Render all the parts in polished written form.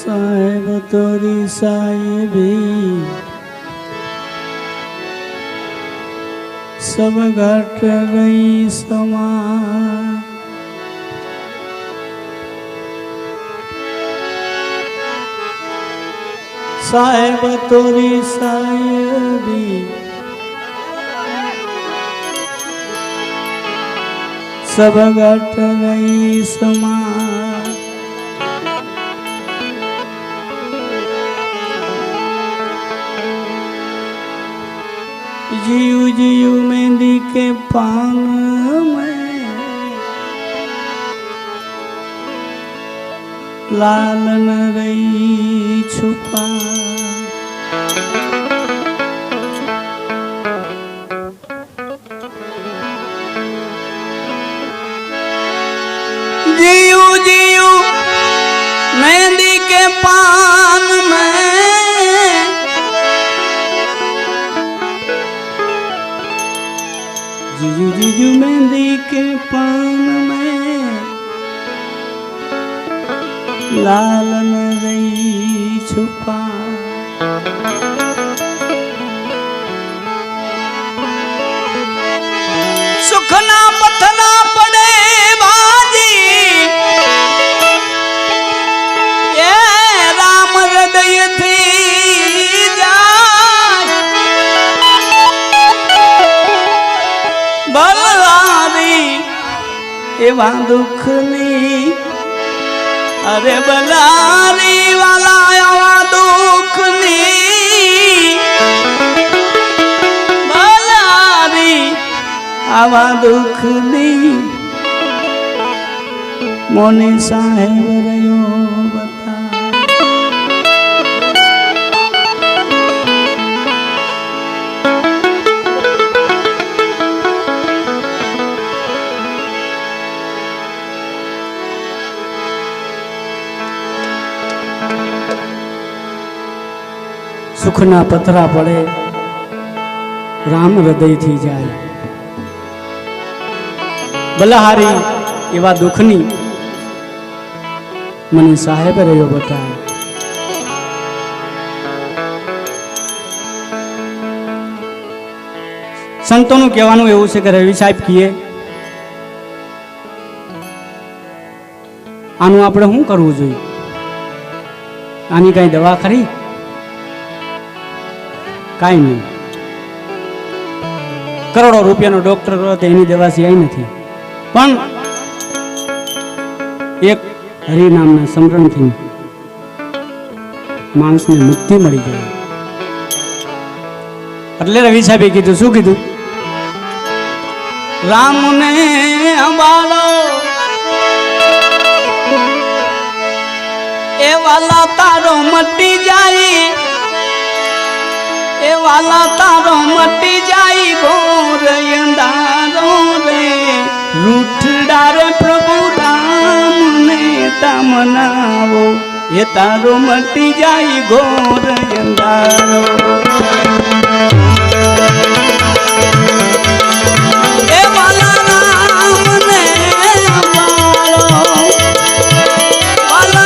साहेब तोरी साहेबी सब घट गई समा साहेब तोरी साहेबी सब घट गई समा जीव जीव मेहंदी के पान में लाल न रही छुपा जीव जीव मेहंदी के पान में जीजू जीजू मेहंदी के पान में लाल न रही छुपा सुखना पथना पड़े बाजी ये राम हृदय थी एवा दुखनी अरे बलारी वाला एवा दुखनी बलारी आवा दुखनी मोने साहेब रयो बता सुखना पथरा पड़े राम हृदय थी जाए बलहारी एवा दुखनी मने साहेब रह्यो बताए संतों कहेवानुं एवुं छे के रवि साहेब कीए आनुं आपणे शुं करवुं जोईए आनी काई दवा खरी काई नहीं करोड़ों रुपया डॉक्टर एनी दवा सिवाय नहीं पण एक हरि नामना समरण थी मानस ने मुक्ति मळी जाए એટલે રવિ સાહેબે કીધું શું કીધું રામ ને અંબાળો એ વાલા તારો મટી જાય ए वाला तारो मटी जाई घोर अंधारो रे रूठड़ा रे प्रभु राम ने तमनावो ये तारो मटी जाई घोर अंधारो ए वाला राम ने अंबालो वाला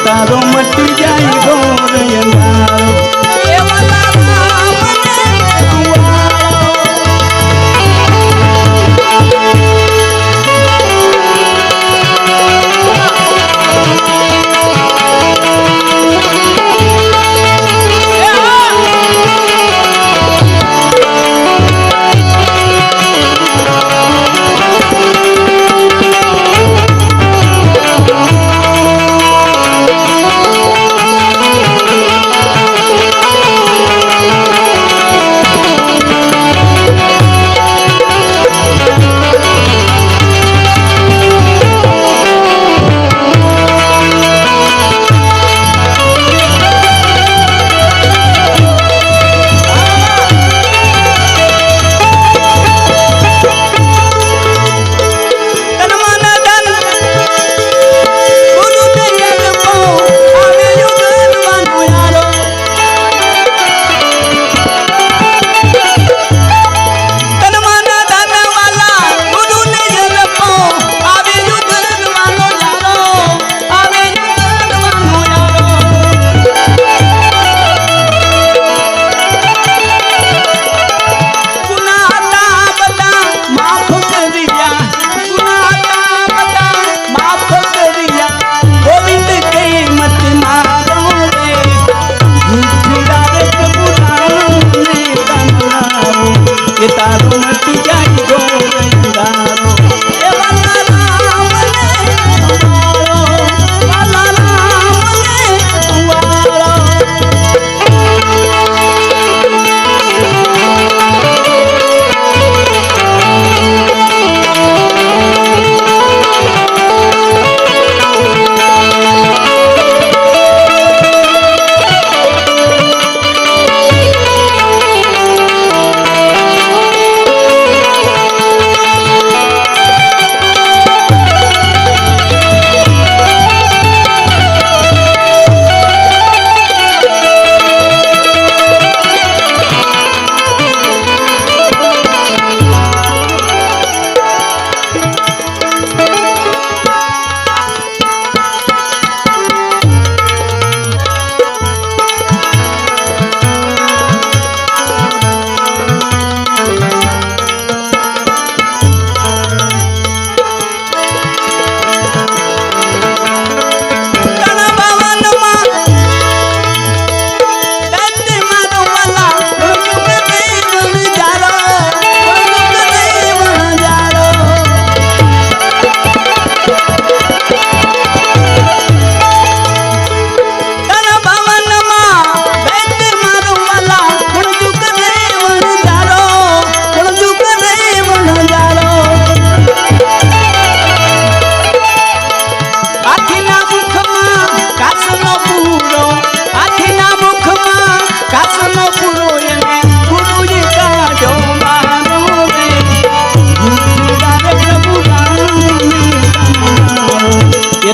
तारो मटी जाए घोर अंधारो ए वाला राम ने तारो मटी जाए घोर अंधारो ए वाला राम ने वाला राम ने वाला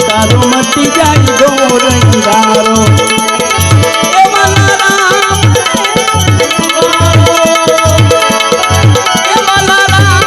तारो मटी जाए घोर अंधारो ए वाला राम ए वाला राम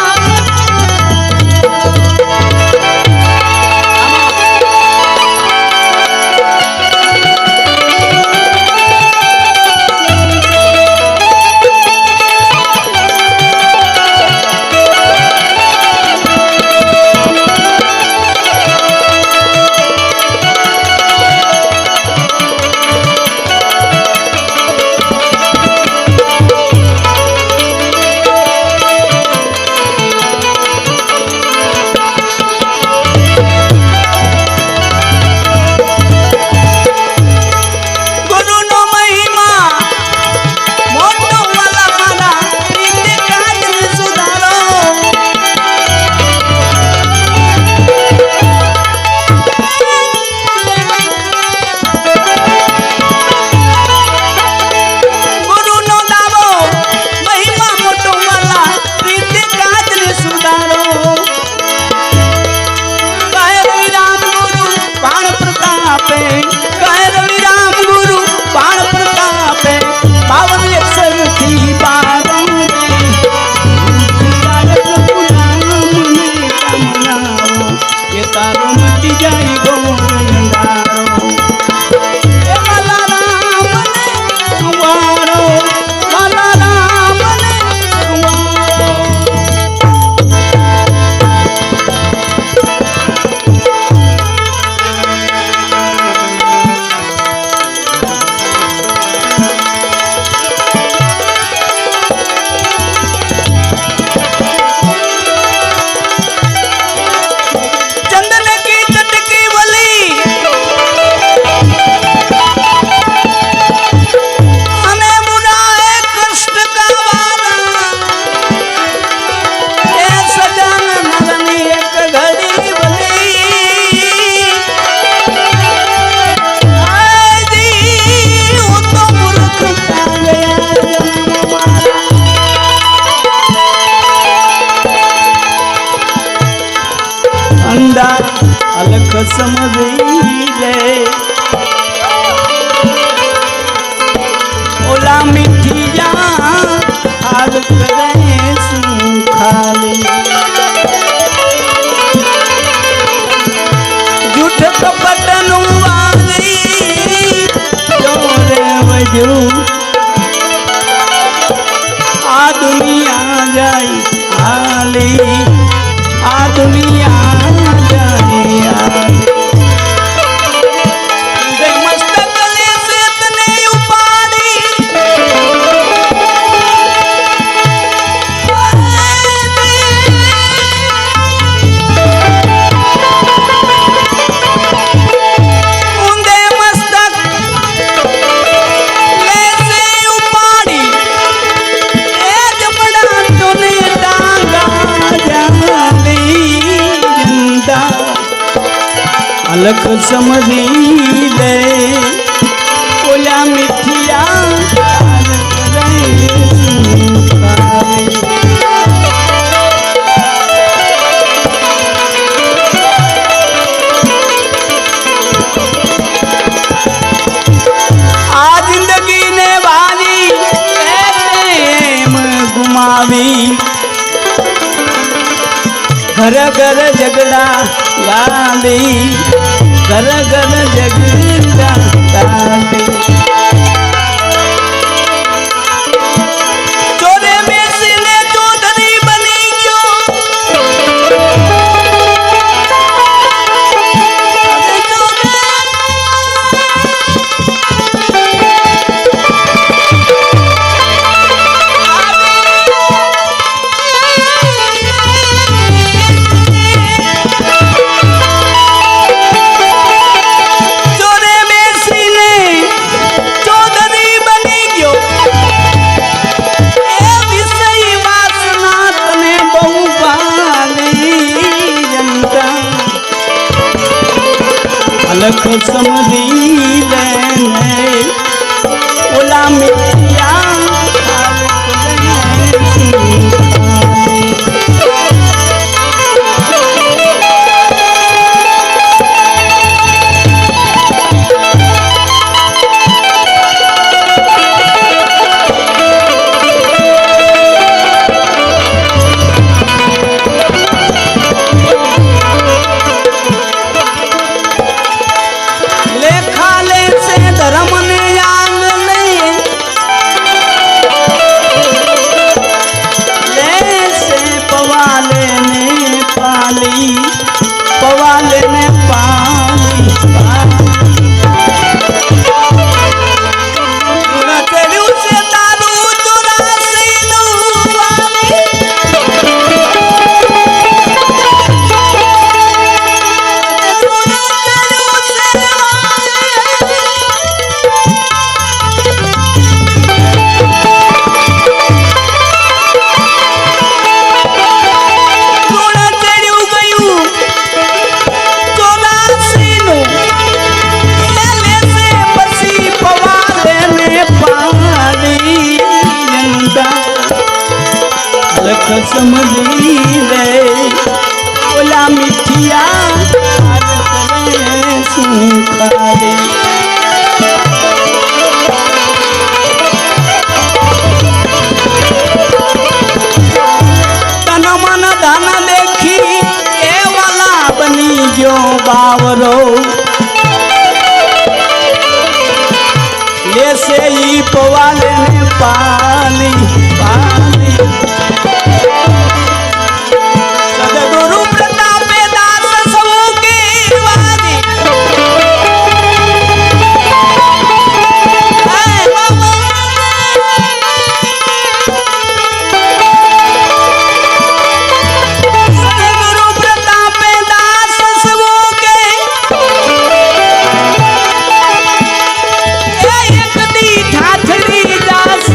समझी ले ओला मिठिया हाल करे सुखाली झूठ कपट नुवारी जोरे वजू आ दुनिया जाई हाली आ दुनिया जाई हाली अलख समझी ले ओला मिठिया आ जिंदगी ने वाली घुमावी घर घर झगड़ा गाली घर घर झगड़ा गाली चोरे में सिने चौधरी बनी क्यों अलख समझी लेने ओला मिठिया पवाले ने पाली से दारू चुरासी समझी ले ओला मिठिया सुखाली तन मन धन देखी ए वाला बनी जो बावरो ले से ही पवाले ने पाली पाली सदगुरु प्रताप दास सबू की वारी सदगुरु प्रताप दास सबू के एक दी ठाठरी दास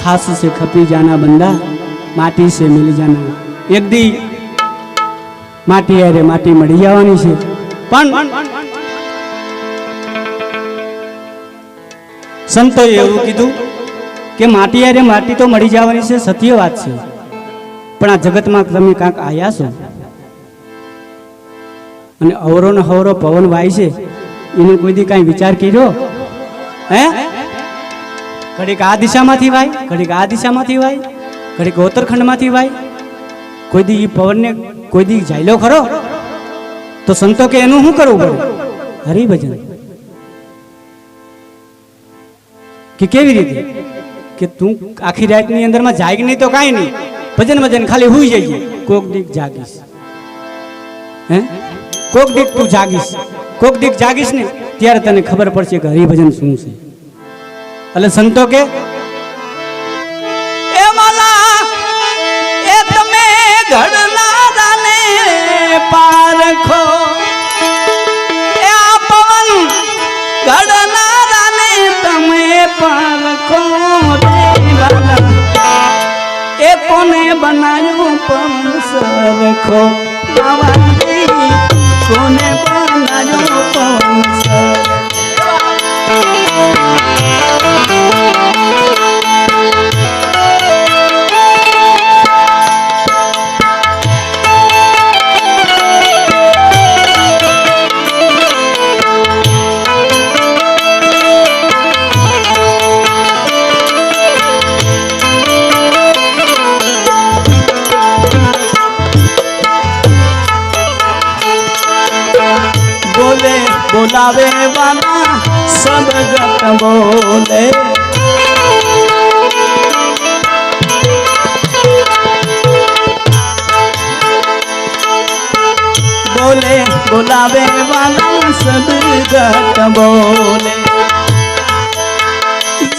खास से खपी जाना बंदा, माटी से मिल जाना। एक दी माटी अरे माटी मળી જવાની છે, પણ સંતોએ એવું કીધું કે માટી અરે માટી તો મળી જવાની છે, સત્ય વાત છે, પણ આ જગતમાં તમે કાંક આયા છો અને અવરો ને હવરો પવન વાય છે, એનો કોઈ દી કાંઈ વિચાર કર્યો હે? ઘડીક આ દિશામાંથી વાય, ઘડીક આ દિશામાંથી વાય, ઘડીક ઉત્તરખંડમાંથી વાય, કોઈ દી પવનને કોઈ દી જાયલો ખરો? તો સંતો કે એનું શું કરવું પડે? હરિભજન. કે કેવી રીતે? કે તું આખી રાતની અંદરમાં જાગ નહીં તો કાંઈ નહીં, ભજન ભજન ખાલી હુઈ જઈએ, કોક દીક જાગીશ હે, કોક દીક તું જાગીશ, કોક દીક જાગીશ ને ત્યારે તને ખબર પડશે કે હરિભજન શું છે. એટલે સંતો કે એ માલા એ તમે ઘડનારાને પારખો, એ આ પવન ઘડનારાને તમે પારખો, એ કોને બનાવ્યું પવન સરખો, કોને બનાવ્યું પવન સરખો. बोलावे वाला सब जग बोले, बोले बोलावे वाला सब जग बोले,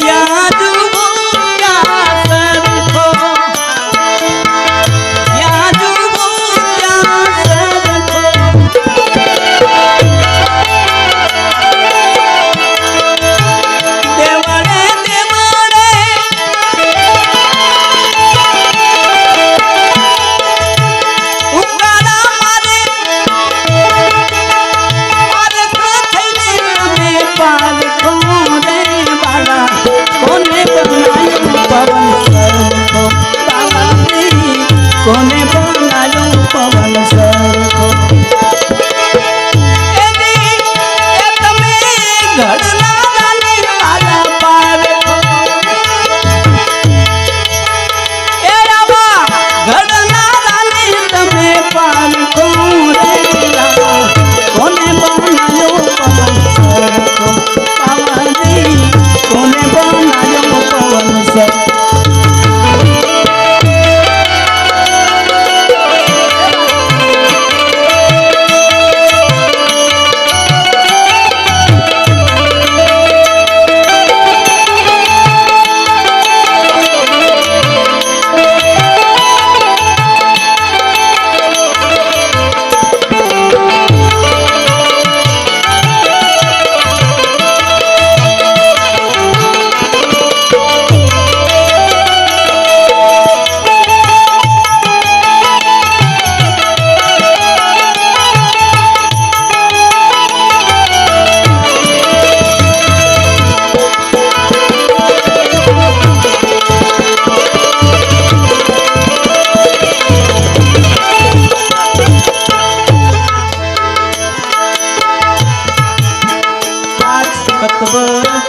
याद कोने बनायो पवन सरखो, તમે ઘડનારાને પારા પારખો, એ આવા ઘડનારાને તમે પારખો રે રામા, કોને બનાયો પવન સરખો, બાબાજી કોને બનાયો પવન સરખો.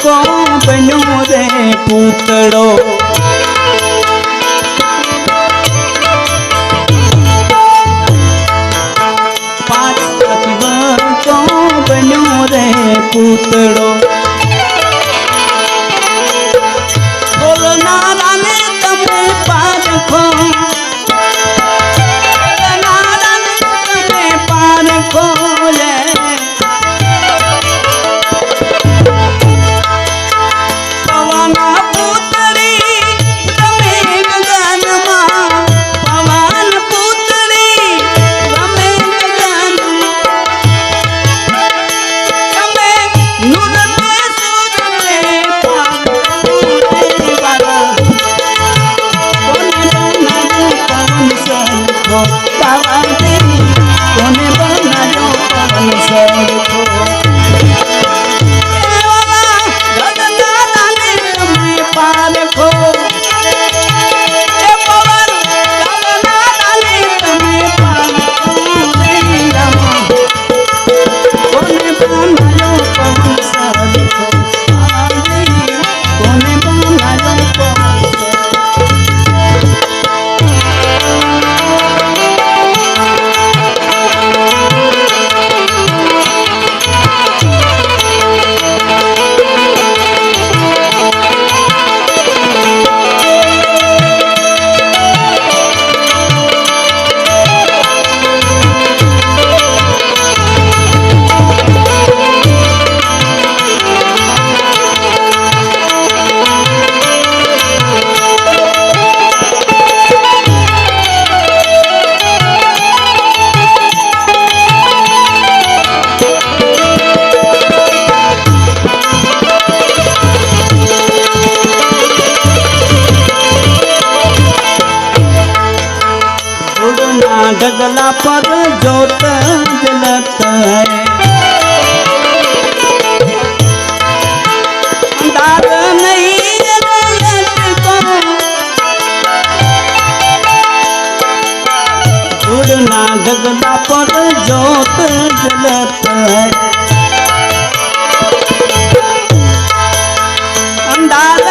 को बनो रे पूतड़ो, पांच तत्व को बनो रे पूतड़ो, बोलनाराने तमे पारखो, बोलनाराने तमे पारखो रे, no. ढगला पर जोत जलत है अंधार नहीं लटको जुड़ना ढगला पर जोत जलत है अंधार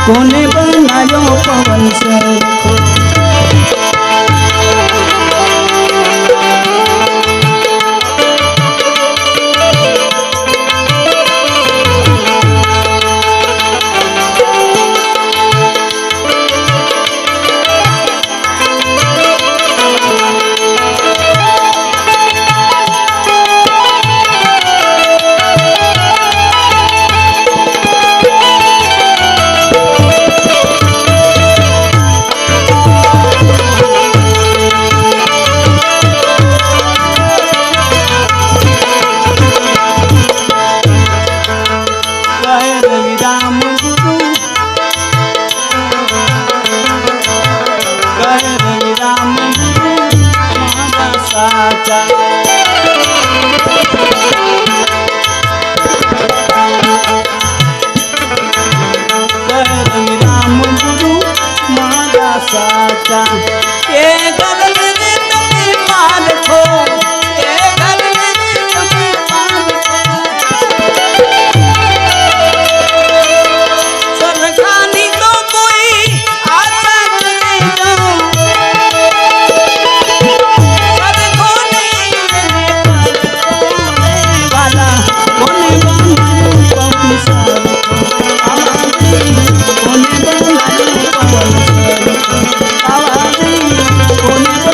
कोने बनायो पवन सरखो साचा ये घर में तुम्हें पाल खो ये घर में तुम्हें पाल खो सरखानी तो कोई आशा करे जो सरखो नहीं वाला कोने बनायो पवन सरखो कोने बनायो पवन सरखो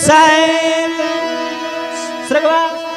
સાહેબ સ્વર્ગવાસ